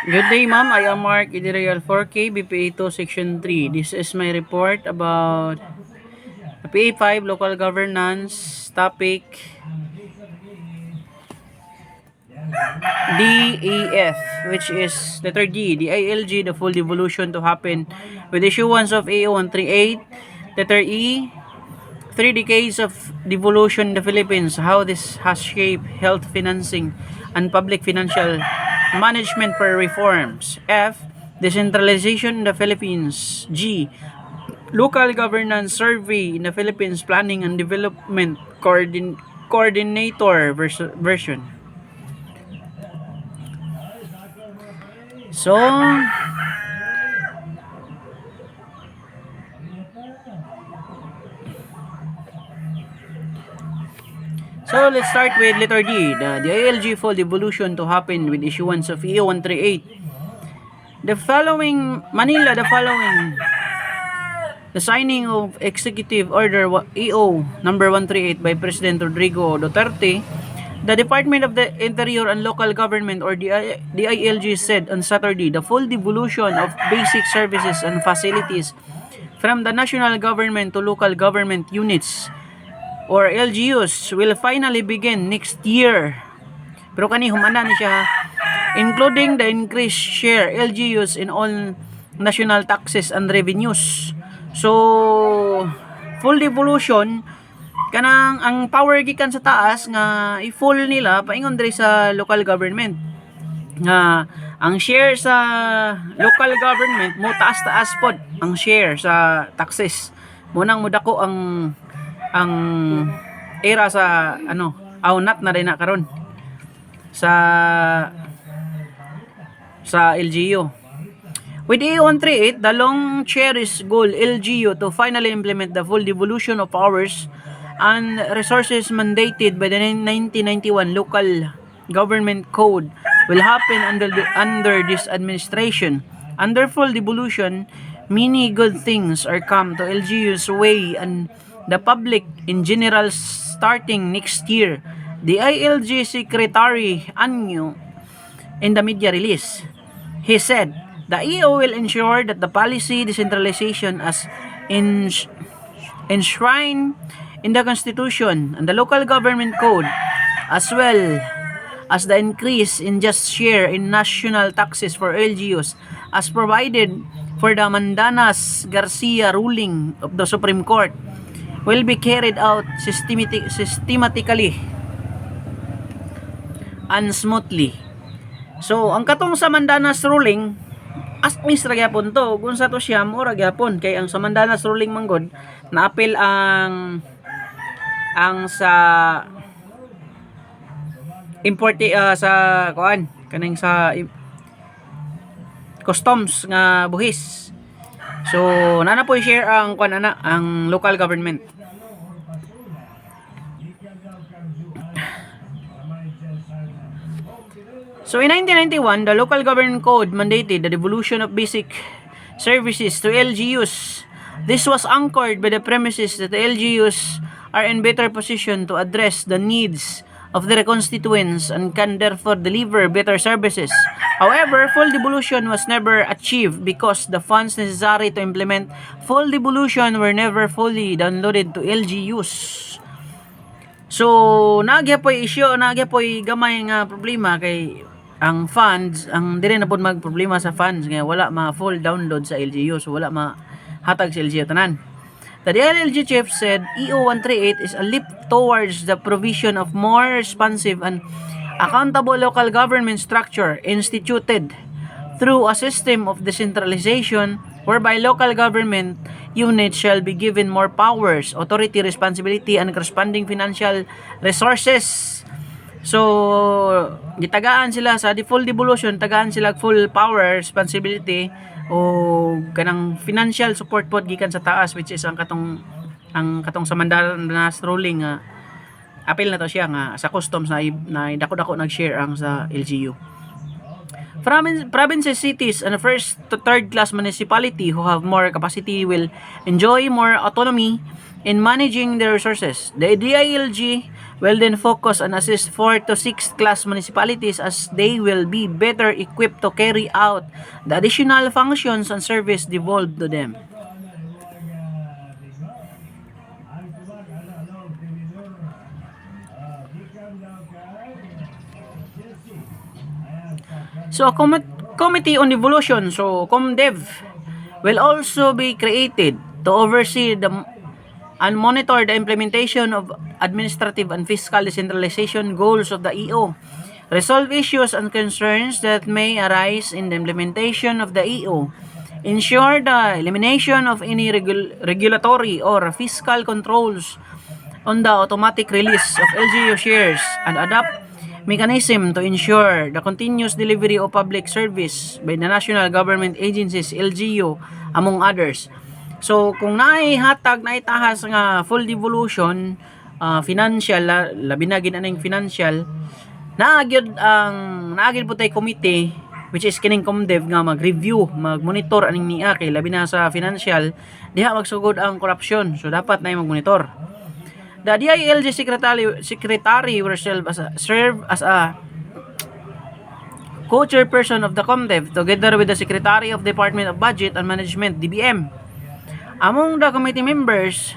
Good day, ma'am. I am Mark Idereal 4K, BPA2 Section 3. This is my report about the PA5 local governance topic D.E.F., which is letter D, the I.L.G, the full devolution to happen with issuance of AO138. Letter E, 3 decades of devolution in the Philippines, how this has shaped health financing and public financial management for reforms. F, decentralization in the Philippines. G, local governance survey in the Philippines, planning and development coordinator version. So let's start with letter D, the I.L.G full devolution to happen with issuance of EO138. The following, the signing of Executive Order EO number 138 by President Rodrigo Duterte, the Department of the Interior and Local Government or the I.L.G said on Saturday the full devolution of basic services and facilities from the national government to local government units or LGUs will finally begin next year. Pero kani humana ni siya, including the increased share LGUs in all national taxes and revenues. So full devolution kanang ang power gikan sa taas nga i-full nila paingon diri sa local government. Nga ang share sa local government mo taas-taas pod ang share sa taxes. Munang mudako ang era sa awnat na rin na karon sa LGU. With A138, the long cherished goal LGU to finally implement the full devolution of powers and resources mandated by the 1991 Local Government Code will happen under this administration. Under full devolution, many good things are come to LGU's way and the public in general starting next year. The I.L.G Secretary Anyo in the media release, he said, the EO will ensure that the policy decentralization as enshrined in the Constitution and the Local Government Code, as well as the increase in just share in national taxes for LGUs as provided for the Mandanas Garcia ruling of the Supreme Court, will be carried out systematically and smoothly. So, ang katong sa Mandanas ruling, asmis ra gyapon to. Kung sa to siya, mura gyapon. Kay ang sa Mandanas ruling manggod, na-appeal ang sa sa kuan kaning sa customs nga buhis. So nana po i-share ang kuan ang local government. So in 1991, the Local Government Code mandated the devolution of basic services to LGUs. This was anchored by the premises that the LGUs are in better position to address the needs of their constituents and can therefore deliver better services. However, full devolution was never achieved because the funds necessary to implement full devolution were never fully downloaded to LGUs. So, nagyapoy issue, nagyapoy gamay nga problema kay ang funds, ang dire na pod magproblema sa funds nga wala ma-full download sa LGU, so wala ma-hatag sa LGU tanan. The DLLG chief said EO138 is a leap towards the provision of more responsive and accountable local government structure instituted through a system of decentralization whereby local government units shall be given more powers, authority, responsibility, and corresponding financial resources. So, gitagaan sila sa full devolution, tagaan sila full power, responsibility, o kanang financial support pod gikan sa taas, which is ang katong sa Mandanas ruling nga appeal na to siya nga sa customs na dako-dako nag-share ang sa LGU. Provinces, cities, and first to third class municipality who have more capacity will enjoy more autonomy in managing their resources. The D.E.F.G will then focus and assist 4 to 6 class municipalities as they will be better equipped to carry out the additional functions and service devolved to them. So, Committee on Devolution, so ComDev, will also be created to oversee and monitor the implementation of administrative and fiscal decentralization goals of the EO, resolve issues and concerns that may arise in the implementation of the EO, ensure the elimination of any regulatory or fiscal controls on the automatic release of LGU shares, and adopt mechanism to ensure the continuous delivery of public service by the national government agencies, LGU, among others. So, kung naihatag, naitahas nga full devolution, financial, labi na ginaning financial, naagid po tay committee, which is kining ComDev nga mag-review, mag-monitor aning niya kay labi na sa financial, diha magsugod ang corruption. So, dapat na mag-monitor. The D.I.L.G secretary will serve as a co-chairperson of the ComDev together with the Secretary of Department of Budget and Management, DBM. Among the committee members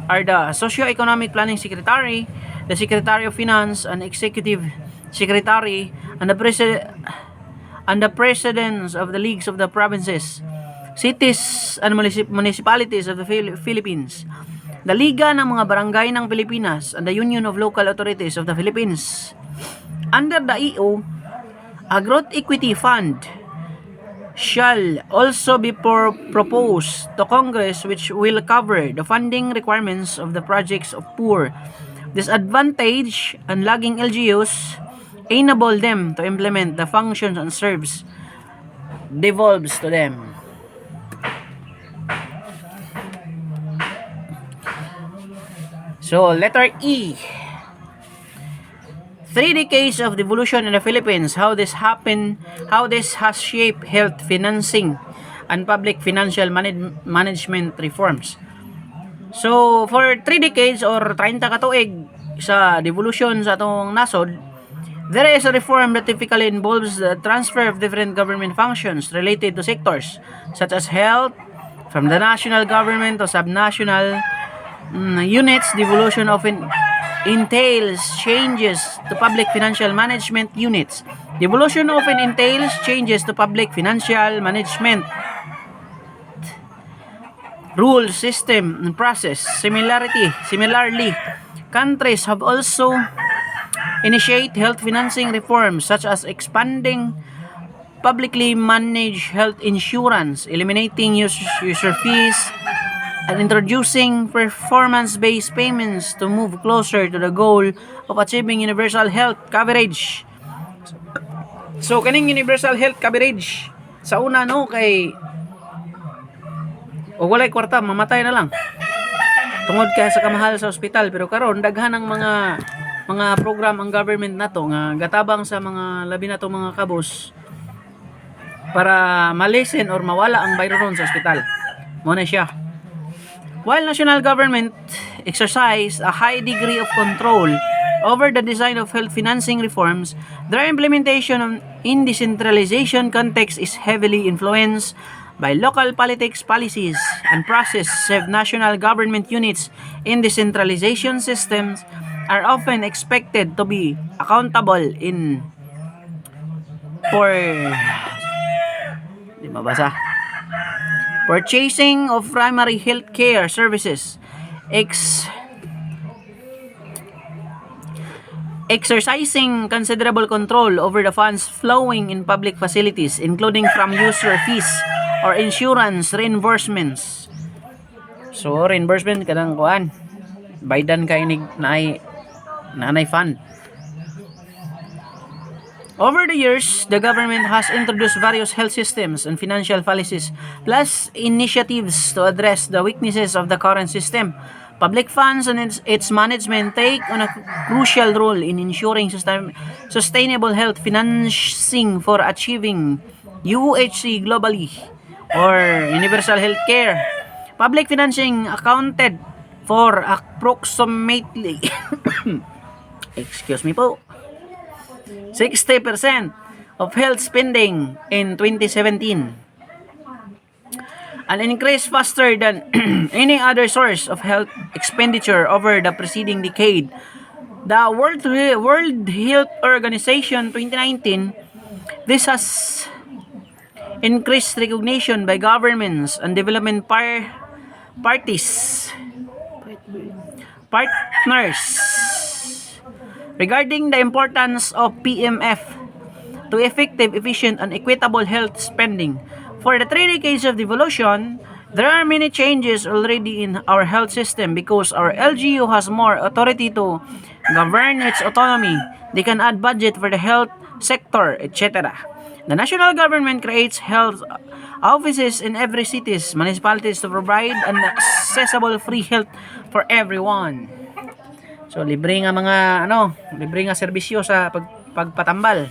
are the Socio-Economic Planning Secretary, the Secretary of Finance, and Executive Secretary, and the presidents of the leagues of the provinces, cities, and municipalities of the Philippines, the Liga ng mga Barangay ng Pilipinas, and the Union of Local Authorities of the Philippines. Under the EO, a growth equity fund shall also be proposed to Congress, which will cover the funding requirements of the projects of poor, disadvantaged, and lagging LGUs, enable them to implement the functions and services devolves to them. So, letter E. 3 decades of devolution in the Philippines, how this has shaped health financing and public financial management reforms. So, for 3 decades or 30 katuig sa devolution sa atong nasod, there is a reform that typically involves the transfer of different government functions related to sectors such as health from the national government to subnational units. Devolution often entails changes to public financial management units. Devolution often entails changes to public financial management rules, system, and process. Similarly, countries have also initiated health financing reforms such as expanding publicly managed health insurance, eliminating user fees, and introducing performance-based payments to move closer to the goal of achieving universal health coverage. So, kaning universal health coverage, sa una no, kay o walay kwarta, mamatay na lang. Tungod kaya sa kamahal sa ospital, pero karon daghan ang mga program ang government nato nga gatabang sa mga labi nato mga kabos para malisen or mawala ang bayron sa ospital. Mo na siya. While national government exercise a high degree of control over the design of health financing reforms, their implementation in decentralization context is heavily influenced by local politics policies and process of national government units in decentralization systems are often expected to be accountable in purchasing of primary health care services, exercising considerable control over the funds flowing in public facilities, including from user fees or insurance reimbursements. So, reimbursement kanang kuan, baydan ka inig nanay fund. Over the years, the government has introduced various health systems and financial policies, plus initiatives to address the weaknesses of the current system. Public funds and its management take on a crucial role in ensuring sustainable health financing for achieving UHC globally or universal health care. Public financing accounted for approximately excuse me po 60% of health spending in 2017, an increase faster than any other source of health expenditure over the preceding decade. The World Health Organization 2019, this has increased recognition by governments and development parties partners regarding the importance of PMF to effective, efficient, and equitable health spending. For the 3 decades of devolution, there are many changes already in our health system because our LGU has more authority to govern its autonomy. They can add budget for the health sector, etc. The national government creates health offices in every cities, municipalities to provide an accessible free health for everyone. So libre nga libre nga serbisyo sa pagpatambal.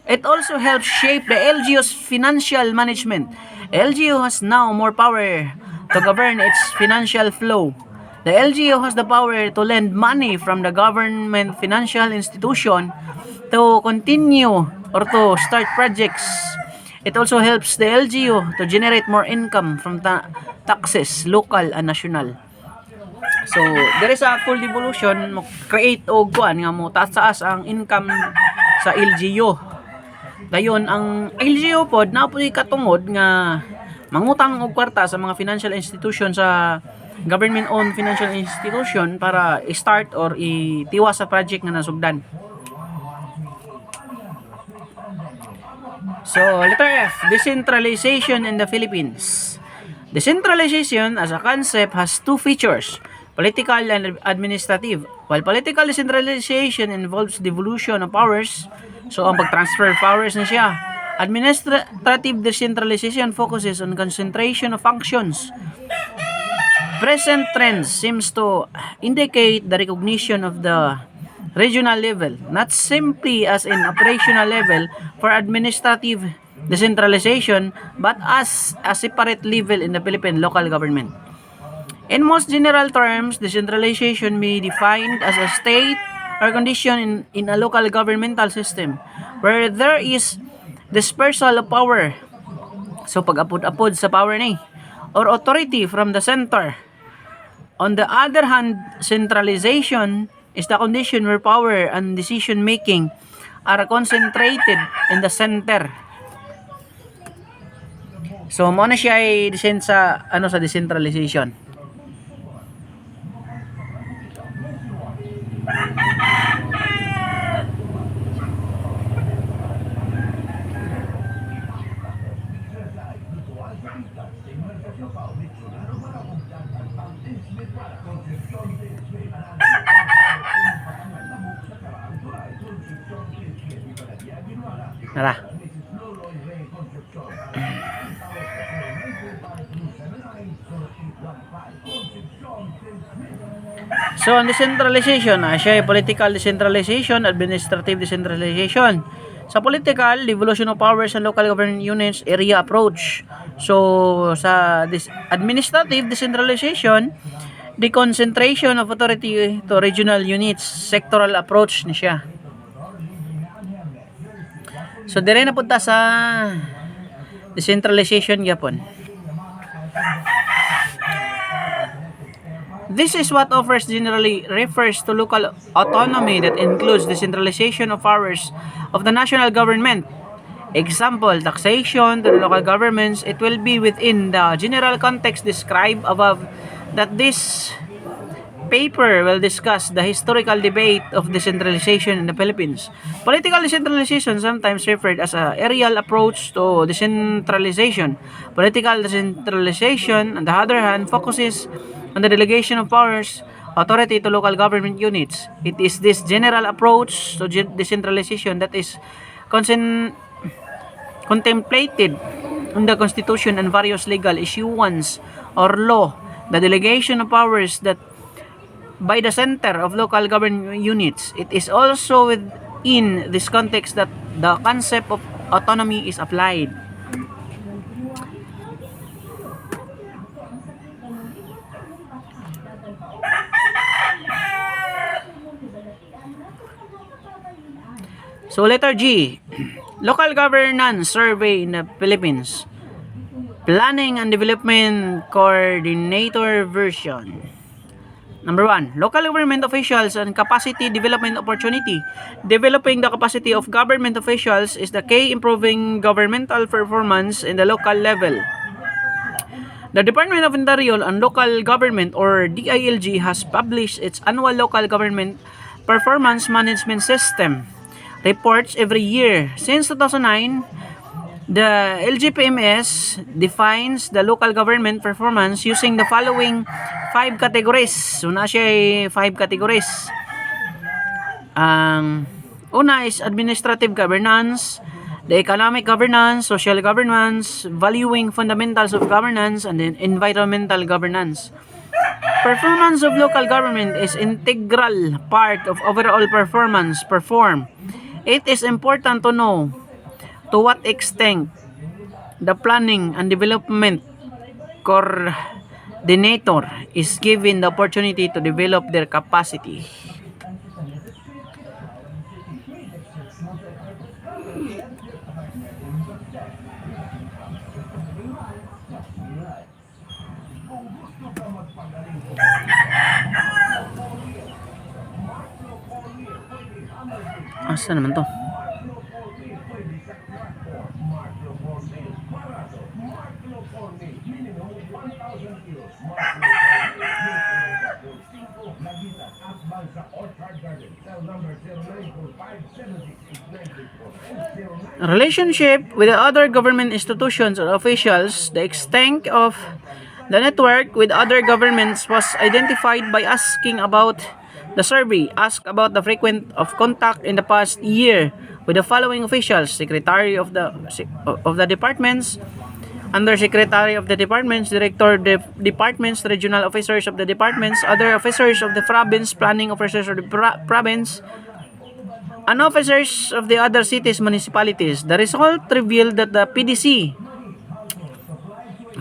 It also helps shape the LGU's financial management. LGU has now more power to govern its financial flow. The LGU has the power to lend money from the government financial institution to continue or to start projects. It also helps the LGU to generate more income from taxes, local and national. So, there is a full devolution mo create og kuan nga mo taas ang income sa LGU. Dayon ang LGU pod na puy katungod nga mangutang og kwarta sa mga financial institution sa government-owned financial institution para i-start or itiwas sa project nga nasugdan. So, letter F, decentralization in the Philippines. Decentralization as a concept has two features, political and administrative. While political decentralization involves devolution of powers, so ang pag-transfer powers na siya. Administrative decentralization focuses on concentration of functions. Present trends seems to indicate the recognition of the regional level, not simply as an operational level for administrative decentralization, but as a separate level in the Philippine local government. In most general terms, decentralization may be defined as a state or condition in a local governmental system where there is dispersal of power. So pag-apod-apod sa power ni or authority from the center. On the other hand, centralization is the condition where power and decision making are concentrated in the center. So mo na siya ay sa decentralization. Nara. So, ang decentralization, siya ay political decentralization, administrative decentralization. Sa political, devolution of powers and local government units, area approach. So, sa administrative decentralization, the concentration of authority to regional units, sectoral approach ni siya. So, dire na punta sa decentralization gyapon. This is what offers generally refers to local autonomy that includes decentralization of powers of the national government. Example, taxation to the local governments. It will be within the general context described above that this paper will discuss the historical debate of decentralization in the Philippines. Political decentralization, sometimes referred as an aerial approach to decentralization. Political decentralization, on the other hand, focuses on the delegation of powers, authority to local government units. It is this general approach to decentralization that is contemplated in the Constitution and various legal issuance or law. The delegation of powers that by the center of local government units. It is also within this context that the concept of autonomy is applied. So letter G, local governance survey in the Philippines. Planning and Development Coordinator version. Number 1, local government officials and capacity development opportunity. Developing the capacity of government officials is the key improving governmental performance in the local level. The Department of Interior and Local Government or D.E.F.G has published its annual local government performance management system reports every year. Since 2009, the LGPMS defines the local government performance using the following 5 categories. So, na siya ay 5 categories. Ang una is administrative governance, the economic governance, social governance, valuing fundamentals of governance, and then environmental governance. Performance of local government is integral part of overall performance. It is important to know to what extent the planning and development coordinator is given the opportunity to develop their capacity. Asa naman to? Relationship with the other government institutions or officials, the extent of the network with other governments was identified by asking about the survey. Ask about the frequent of contact in the past year with the following officials: Secretary of the departments, Undersecretary of the departments, Director of the departments, regional officers of the departments, other officers of the province, planning officers of the province, and officers of the other cities, municipalities. The result revealed that the PDC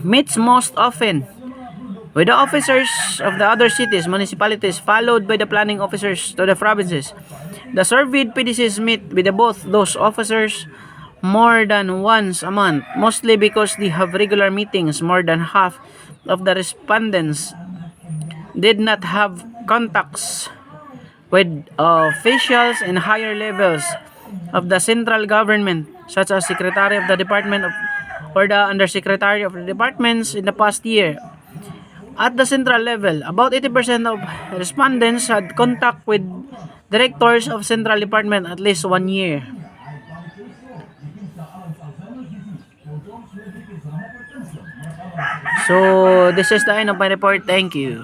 meets most often with the officers of the other cities, municipalities, followed by the planning officers to the provinces. The surveyed PDCs meet with both those officers more than once a month, mostly because they have regular meetings. More than half of the respondents did not have contacts with officials in higher levels of the central government, such as Secretary of the Department of, or the Undersecretary of the departments in the past year. At the central level, about 80% of respondents had contact with directors of central department at least 1 year. So, this is the end of my report. Thank you.